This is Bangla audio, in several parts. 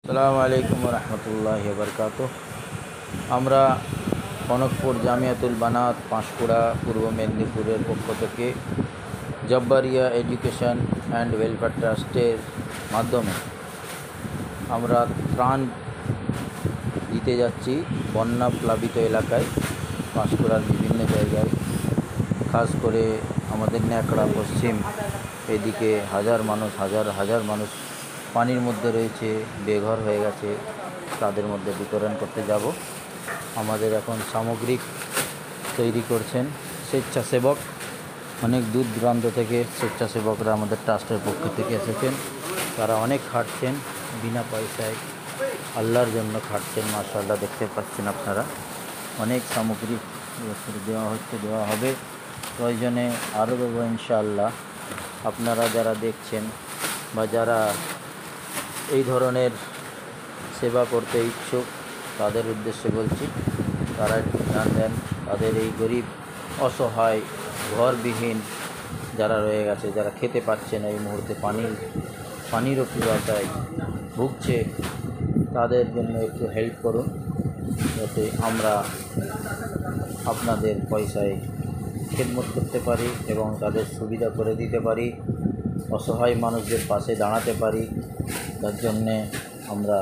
আসসালামু আলাইকুম রহমতুল্লাহি বারকাতুহ। আমরা কনকপুর জামিয়াতুল বানাত পাঁশকুড়া পূর্ব মেদিনীপুরের পক্ষ থেকে জব্বারিয়া এডুকেশন অ্যান্ড ওয়েলফেয়ার ট্রাস্টের মাধ্যমে আমরা ত্রাণ দিতে যাচ্ছি বন্যা প্লাবিত এলাকায়, পাঁশকুড়ার বিভিন্ন জায়গায়। খাস করে আমাদের ন্যাকড়া পশ্চিম এদিকে হাজার মানুষ পানির মধ্যে রয়েছে, বেঘর হয়ে গেছে। তাদের মধ্যে বিতরণ করতে যাব। আমাদের এখন সামগ্রিক তৈরি করছেন স্বেচ্ছাসেবক, অনেক দূর দূরান্ত থেকে স্বেচ্ছাসেবকরা আমাদের ট্রাস্টের পক্ষ থেকে এসেছেন। তারা অনেক খাটছেন, বিনা পয়সায় আল্লাহর জন্য খাটছেন। মাশাআল্লাহ, দেখতে পাচ্ছেন আপনারা। অনেক সামগ্রী দেওয়া হবে, প্রয়োজনে আরও দেবো ইনশাআল্লাহ। আপনারা যারা দেখছেন বা যারা এই ধরনের সেবা করতে ইচ্ছুক, তাদের উদ্দেশ্যে বলছি, তারা একটু ধ্যান দেন। তাদের এই গরিব অসহায় ঘরবিহীন যারা রয়ে গেছে, যারা খেতে পাচ্ছে না, এই মুহূর্তে পানিরও ক্ষুধায় ভুগছে, তাদের জন্য একটু হেল্প করুন, যাতে আমরা আপনাদের পয়সায় খেদমত করতে পারি এবং তাদের সুবিধা করে দিতে পারি, অসহায় মানুষদের পাশে দাঁড়াতে পারি। তার জন্যে আমরা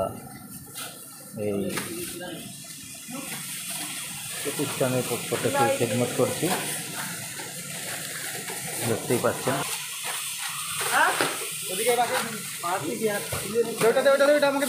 এই প্রতিষ্ঠানের পক্ষ থেকে খেদমত করছি, দেখতেই পাচ্ছেন। আমাকে